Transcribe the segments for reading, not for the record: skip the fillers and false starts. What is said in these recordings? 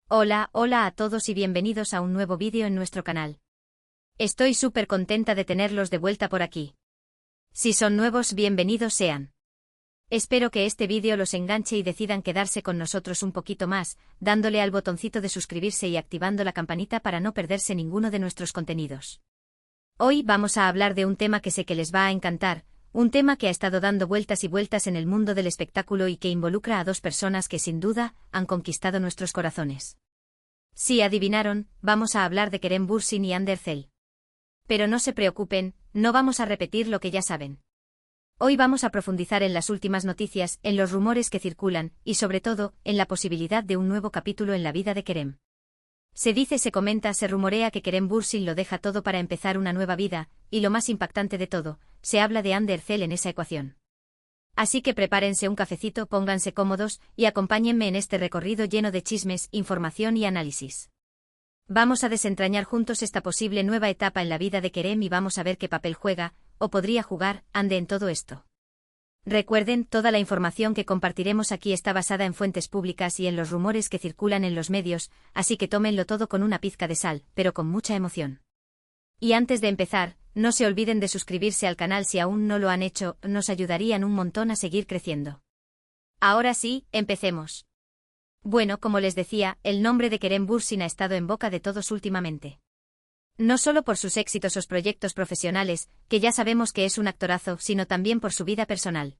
Hola a todos y bienvenidos a un nuevo vídeo en nuestro canal. Estoy súper contenta de tenerlos de vuelta por aquí. Si son nuevos, bienvenidos sean. Espero que este vídeo los enganche y decidan quedarse con nosotros un poquito más, dándole al botoncito de suscribirse y activando la campanita para no perderse ninguno de nuestros contenidos. Hoy vamos a hablar de un tema que sé que les va a encantar, un tema que ha estado dando vueltas y vueltas en el mundo del espectáculo y que involucra a dos personas que sin duda han conquistado nuestros corazones. Si adivinaron, vamos a hablar de Kerem Bürsin y Hande Erçel. Pero no se preocupen, no vamos a repetir lo que ya saben. Hoy vamos a profundizar en las últimas noticias, en los rumores que circulan, y sobre todo, en la posibilidad de un nuevo capítulo en la vida de Kerem. Se dice, se comenta, se rumorea que Kerem Bürsin lo deja todo para empezar una nueva vida, y lo más impactante de todo, se habla de Hande Erçel en esa ecuación. Así que prepárense un cafecito, pónganse cómodos, y acompáñenme en este recorrido lleno de chismes, información y análisis. Vamos a desentrañar juntos esta posible nueva etapa en la vida de Kerem y vamos a ver qué papel juega, o podría jugar, Hande en todo esto. Recuerden, toda la información que compartiremos aquí está basada en fuentes públicas y en los rumores que circulan en los medios, así que tómenlo todo con una pizca de sal, pero con mucha emoción. Y antes de empezar, no se olviden de suscribirse al canal si aún no lo han hecho, nos ayudarían un montón a seguir creciendo. Ahora sí, empecemos. Bueno, como les decía, el nombre de Kerem Bürsin ha estado en boca de todos últimamente. No solo por sus exitosos proyectos profesionales, que ya sabemos que es un actorazo, sino también por su vida personal.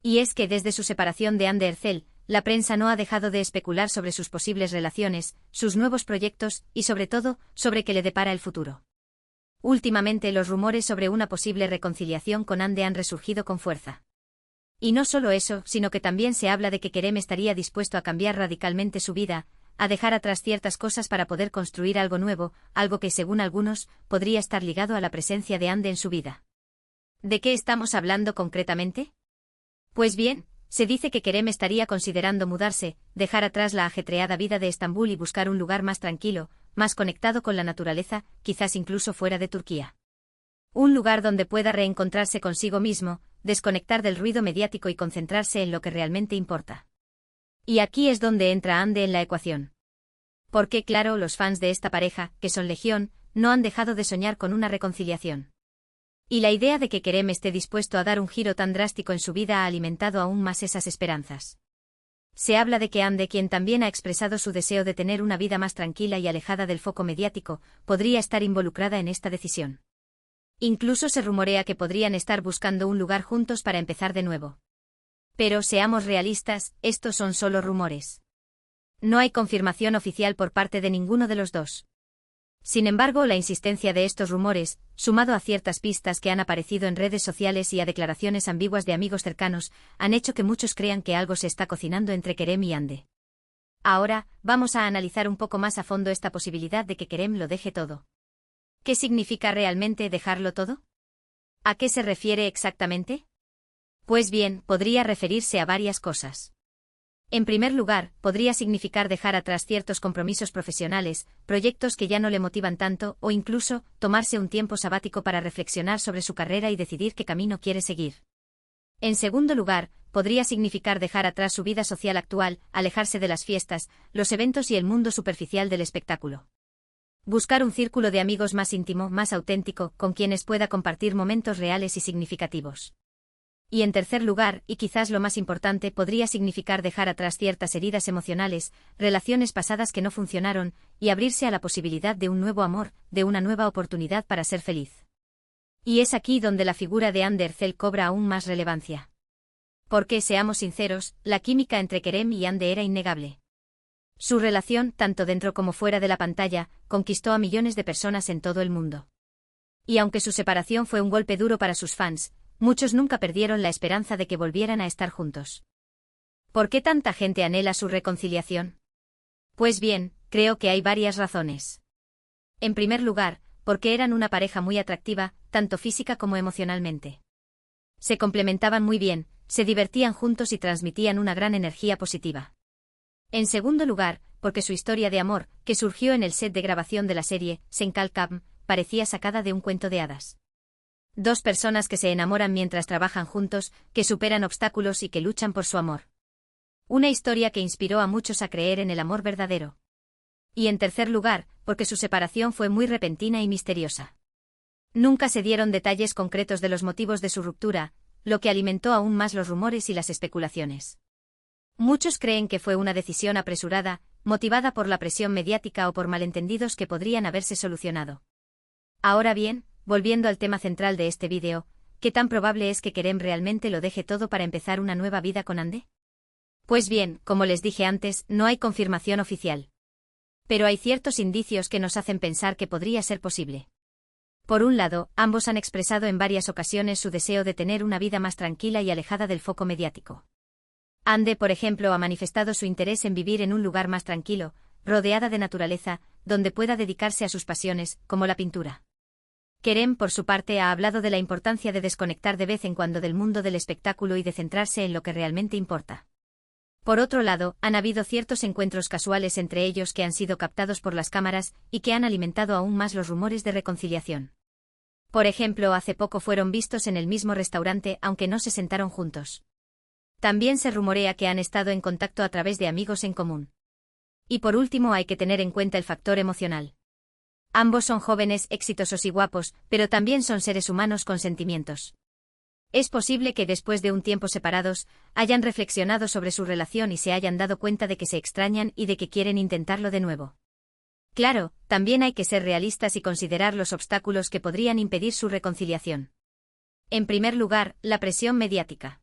Y es que desde su separación de Hande Erçel, la prensa no ha dejado de especular sobre sus posibles relaciones, sus nuevos proyectos y sobre todo, sobre qué le depara el futuro. Últimamente los rumores sobre una posible reconciliación con Hande han resurgido con fuerza. Y no solo eso, sino que también se habla de que Kerem estaría dispuesto a cambiar radicalmente su vida, a dejar atrás ciertas cosas para poder construir algo nuevo, algo que según algunos, podría estar ligado a la presencia de Hande en su vida. ¿De qué estamos hablando concretamente? Pues bien, se dice que Kerem estaría considerando mudarse, dejar atrás la ajetreada vida de Estambul y buscar un lugar más tranquilo, más conectado con la naturaleza, quizás incluso fuera de Turquía. Un lugar donde pueda reencontrarse consigo mismo, desconectar del ruido mediático y concentrarse en lo que realmente importa. Y aquí es donde entra Hande en la ecuación. Porque claro, los fans de esta pareja, que son legión, no han dejado de soñar con una reconciliación. Y la idea de que Kerem esté dispuesto a dar un giro tan drástico en su vida ha alimentado aún más esas esperanzas. Se habla de que Hande, quien también ha expresado su deseo de tener una vida más tranquila y alejada del foco mediático, podría estar involucrada en esta decisión. Incluso se rumorea que podrían estar buscando un lugar juntos para empezar de nuevo. Pero seamos realistas, estos son solo rumores. No hay confirmación oficial por parte de ninguno de los dos. Sin embargo, la insistencia de estos rumores, sumado a ciertas pistas que han aparecido en redes sociales y a declaraciones ambiguas de amigos cercanos, han hecho que muchos crean que algo se está cocinando entre Kerem y Hande. Ahora, vamos a analizar un poco más a fondo esta posibilidad de que Kerem lo deje todo. ¿Qué significa realmente dejarlo todo? ¿A qué se refiere exactamente? Pues bien, podría referirse a varias cosas. En primer lugar, podría significar dejar atrás ciertos compromisos profesionales, proyectos que ya no le motivan tanto, o incluso, tomarse un tiempo sabático para reflexionar sobre su carrera y decidir qué camino quiere seguir. En segundo lugar, podría significar dejar atrás su vida social actual, alejarse de las fiestas, los eventos y el mundo superficial del espectáculo. Buscar un círculo de amigos más íntimo, más auténtico, con quienes pueda compartir momentos reales y significativos. Y en tercer lugar, y quizás lo más importante, podría significar dejar atrás ciertas heridas emocionales, relaciones pasadas que no funcionaron, y abrirse a la posibilidad de un nuevo amor, de una nueva oportunidad para ser feliz. Y es aquí donde la figura de Hande Erçel cobra aún más relevancia. Porque, seamos sinceros, la química entre Kerem y Hande era innegable. Su relación, tanto dentro como fuera de la pantalla, conquistó a millones de personas en todo el mundo. Y aunque su separación fue un golpe duro para sus fans, muchos nunca perdieron la esperanza de que volvieran a estar juntos. ¿Por qué tanta gente anhela su reconciliación? Pues bien, creo que hay varias razones. En primer lugar, porque eran una pareja muy atractiva, tanto física como emocionalmente. Se complementaban muy bien, se divertían juntos y transmitían una gran energía positiva. En segundo lugar, porque su historia de amor, que surgió en el set de grabación de la serie Senkal Kam, parecía sacada de un cuento de hadas. Dos personas que se enamoran mientras trabajan juntos, que superan obstáculos y que luchan por su amor. Una historia que inspiró a muchos a creer en el amor verdadero. Y en tercer lugar, porque su separación fue muy repentina y misteriosa. Nunca se dieron detalles concretos de los motivos de su ruptura, lo que alimentó aún más los rumores y las especulaciones. Muchos creen que fue una decisión apresurada, motivada por la presión mediática o por malentendidos que podrían haberse solucionado. Ahora bien, volviendo al tema central de este vídeo, ¿qué tan probable es que Kerem realmente lo deje todo para empezar una nueva vida con Hande? Pues bien, como les dije antes, no hay confirmación oficial. Pero hay ciertos indicios que nos hacen pensar que podría ser posible. Por un lado, ambos han expresado en varias ocasiones su deseo de tener una vida más tranquila y alejada del foco mediático. Hande, por ejemplo, ha manifestado su interés en vivir en un lugar más tranquilo, rodeada de naturaleza, donde pueda dedicarse a sus pasiones, como la pintura. Kerem, por su parte, ha hablado de la importancia de desconectar de vez en cuando del mundo del espectáculo y de centrarse en lo que realmente importa. Por otro lado, han habido ciertos encuentros casuales entre ellos que han sido captados por las cámaras y que han alimentado aún más los rumores de reconciliación. Por ejemplo, hace poco fueron vistos en el mismo restaurante aunque no se sentaron juntos. También se rumorea que han estado en contacto a través de amigos en común. Y por último hay que tener en cuenta el factor emocional. Ambos son jóvenes, exitosos y guapos, pero también son seres humanos con sentimientos. Es posible que después de un tiempo separados, hayan reflexionado sobre su relación y se hayan dado cuenta de que se extrañan y de que quieren intentarlo de nuevo. Claro, también hay que ser realistas y considerar los obstáculos que podrían impedir su reconciliación. En primer lugar, la presión mediática.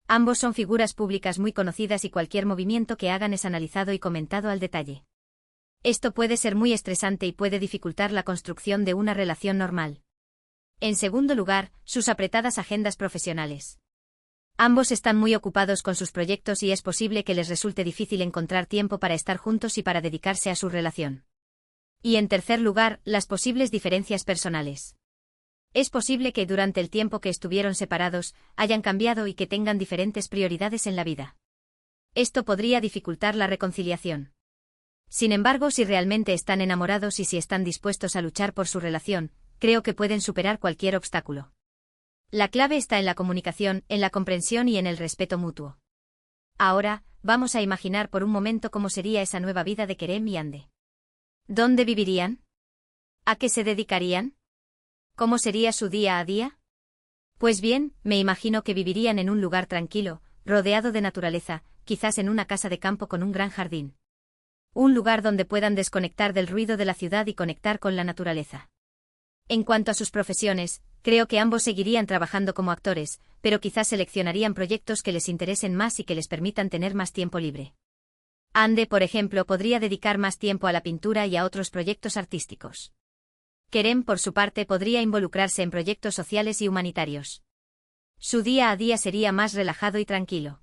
Ambos son figuras públicas muy conocidas y cualquier movimiento que hagan es analizado y comentado al detalle. Esto puede ser muy estresante y puede dificultar la construcción de una relación normal. En segundo lugar, sus apretadas agendas profesionales. Ambos están muy ocupados con sus proyectos y es posible que les resulte difícil encontrar tiempo para estar juntos y para dedicarse a su relación. Y en tercer lugar, las posibles diferencias personales. Es posible que durante el tiempo que estuvieron separados, hayan cambiado y que tengan diferentes prioridades en la vida. Esto podría dificultar la reconciliación. Sin embargo, si realmente están enamorados y si están dispuestos a luchar por su relación, creo que pueden superar cualquier obstáculo. La clave está en la comunicación, en la comprensión y en el respeto mutuo. Ahora, vamos a imaginar por un momento cómo sería esa nueva vida de Kerem y Hande. ¿Dónde vivirían? ¿A qué se dedicarían? ¿Cómo sería su día a día? Pues bien, me imagino que vivirían en un lugar tranquilo, rodeado de naturaleza, quizás en una casa de campo con un gran jardín. Un lugar donde puedan desconectar del ruido de la ciudad y conectar con la naturaleza. En cuanto a sus profesiones, creo que ambos seguirían trabajando como actores, pero quizás seleccionarían proyectos que les interesen más y que les permitan tener más tiempo libre. Hande, por ejemplo, podría dedicar más tiempo a la pintura y a otros proyectos artísticos. Kerem, por su parte, podría involucrarse en proyectos sociales y humanitarios. Su día a día sería más relajado y tranquilo.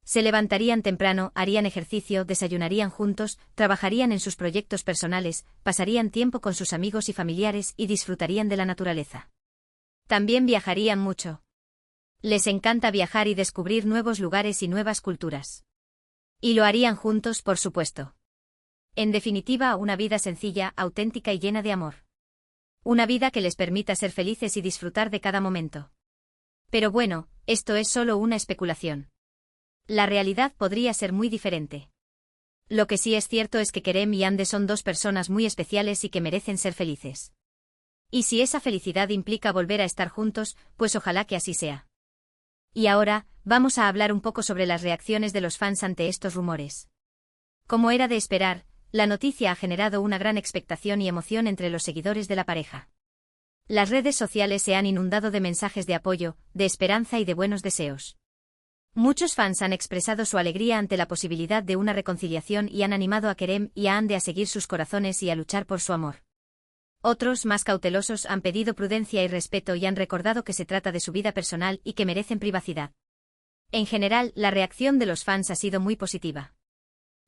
Se levantarían temprano, harían ejercicio, desayunarían juntos, trabajarían en sus proyectos personales, pasarían tiempo con sus amigos y familiares y disfrutarían de la naturaleza. También viajarían mucho. Les encanta viajar y descubrir nuevos lugares y nuevas culturas. Y lo harían juntos, por supuesto. En definitiva, una vida sencilla, auténtica y llena de amor. Una vida que les permita ser felices y disfrutar de cada momento. Pero bueno, esto es solo una especulación. La realidad podría ser muy diferente. Lo que sí es cierto es que Kerem y Hande son dos personas muy especiales y que merecen ser felices. Y si esa felicidad implica volver a estar juntos, pues ojalá que así sea. Y ahora, vamos a hablar un poco sobre las reacciones de los fans ante estos rumores. Como era de esperar, la noticia ha generado una gran expectación y emoción entre los seguidores de la pareja. Las redes sociales se han inundado de mensajes de apoyo, de esperanza y de buenos deseos. Muchos fans han expresado su alegría ante la posibilidad de una reconciliación y han animado a Kerem y a Hande a seguir sus corazones y a luchar por su amor. Otros, más cautelosos, han pedido prudencia y respeto y han recordado que se trata de su vida personal y que merecen privacidad. En general, la reacción de los fans ha sido muy positiva.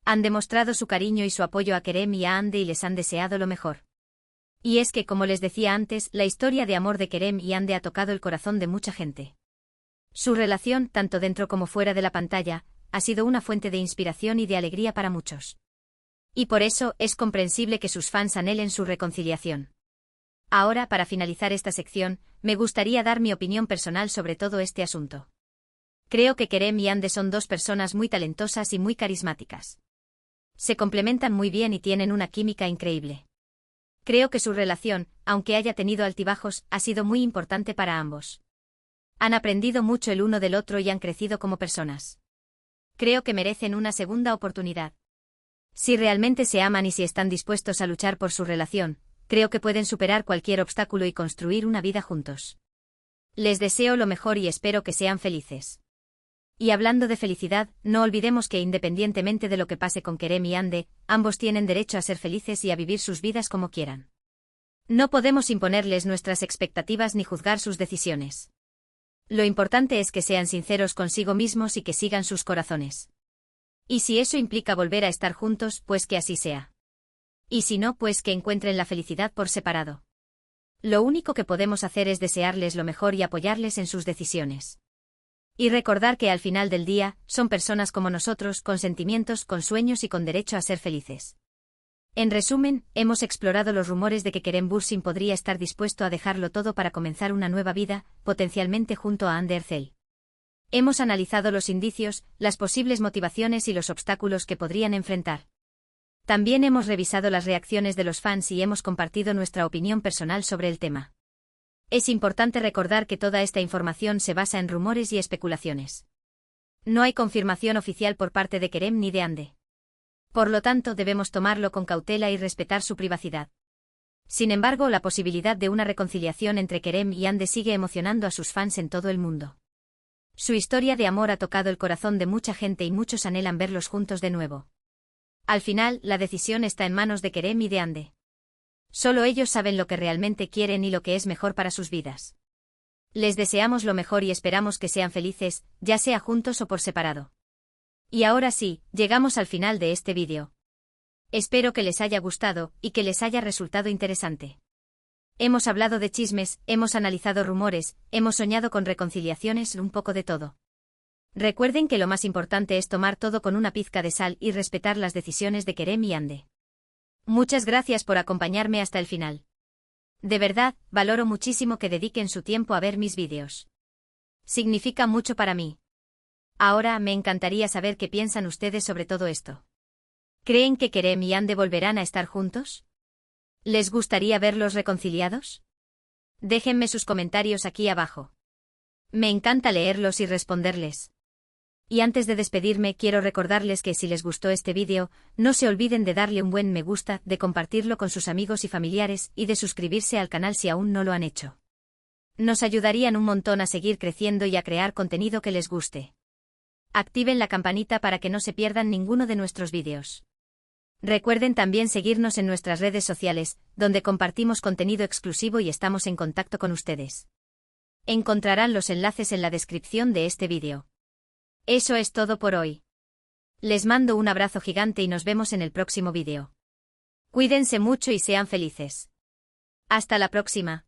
Han demostrado su cariño y su apoyo a Kerem y a Hande y les han deseado lo mejor. Y es que, como les decía antes, la historia de amor de Kerem y Hande ha tocado el corazón de mucha gente. Su relación, tanto dentro como fuera de la pantalla, ha sido una fuente de inspiración y de alegría para muchos. Y por eso, es comprensible que sus fans anhelen su reconciliación. Ahora, para finalizar esta sección, me gustaría dar mi opinión personal sobre todo este asunto. Creo que Kerem y Hande son dos personas muy talentosas y muy carismáticas. Se complementan muy bien y tienen una química increíble. Creo que su relación, aunque haya tenido altibajos, ha sido muy importante para ambos. Han aprendido mucho el uno del otro y han crecido como personas. Creo que merecen una segunda oportunidad. Si realmente se aman y si están dispuestos a luchar por su relación, creo que pueden superar cualquier obstáculo y construir una vida juntos. Les deseo lo mejor y espero que sean felices. Y hablando de felicidad, no olvidemos que independientemente de lo que pase con Kerem y Hande, ambos tienen derecho a ser felices y a vivir sus vidas como quieran. No podemos imponerles nuestras expectativas ni juzgar sus decisiones. Lo importante es que sean sinceros consigo mismos y que sigan sus corazones. Y si eso implica volver a estar juntos, pues que así sea. Y si no, pues que encuentren la felicidad por separado. Lo único que podemos hacer es desearles lo mejor y apoyarles en sus decisiones. Y recordar que al final del día, son personas como nosotros, con sentimientos, con sueños y con derecho a ser felices. En resumen, hemos explorado los rumores de que Kerem Bürsin podría estar dispuesto a dejarlo todo para comenzar una nueva vida, potencialmente junto a Hande Erçel. Hemos analizado los indicios, las posibles motivaciones y los obstáculos que podrían enfrentar. También hemos revisado las reacciones de los fans y hemos compartido nuestra opinión personal sobre el tema. Es importante recordar que toda esta información se basa en rumores y especulaciones. No hay confirmación oficial por parte de Kerem ni de Hande. Por lo tanto, debemos tomarlo con cautela y respetar su privacidad. Sin embargo, la posibilidad de una reconciliación entre Kerem y Hande sigue emocionando a sus fans en todo el mundo. Su historia de amor ha tocado el corazón de mucha gente y muchos anhelan verlos juntos de nuevo. Al final, la decisión está en manos de Kerem y de Hande. Solo ellos saben lo que realmente quieren y lo que es mejor para sus vidas. Les deseamos lo mejor y esperamos que sean felices, ya sea juntos o por separado. Y ahora sí, llegamos al final de este vídeo. Espero que les haya gustado y que les haya resultado interesante. Hemos hablado de chismes, hemos analizado rumores, hemos soñado con reconciliaciones, un poco de todo. Recuerden que lo más importante es tomar todo con una pizca de sal y respetar las decisiones de Kerem y Hande. Muchas gracias por acompañarme hasta el final. De verdad, valoro muchísimo que dediquen su tiempo a ver mis vídeos. Significa mucho para mí. Ahora me encantaría saber qué piensan ustedes sobre todo esto. ¿Creen que Kerem y Hande volverán a estar juntos? ¿Les gustaría verlos reconciliados? Déjenme sus comentarios aquí abajo. Me encanta leerlos y responderles. Y antes de despedirme quiero recordarles que si les gustó este vídeo, no se olviden de darle un buen me gusta, de compartirlo con sus amigos y familiares y de suscribirse al canal si aún no lo han hecho. Nos ayudarían un montón a seguir creciendo y a crear contenido que les guste. Activen la campanita para que no se pierdan ninguno de nuestros vídeos. Recuerden también seguirnos en nuestras redes sociales, donde compartimos contenido exclusivo y estamos en contacto con ustedes. Encontrarán los enlaces en la descripción de este vídeo. Eso es todo por hoy. Les mando un abrazo gigante y nos vemos en el próximo vídeo. Cuídense mucho y sean felices. Hasta la próxima.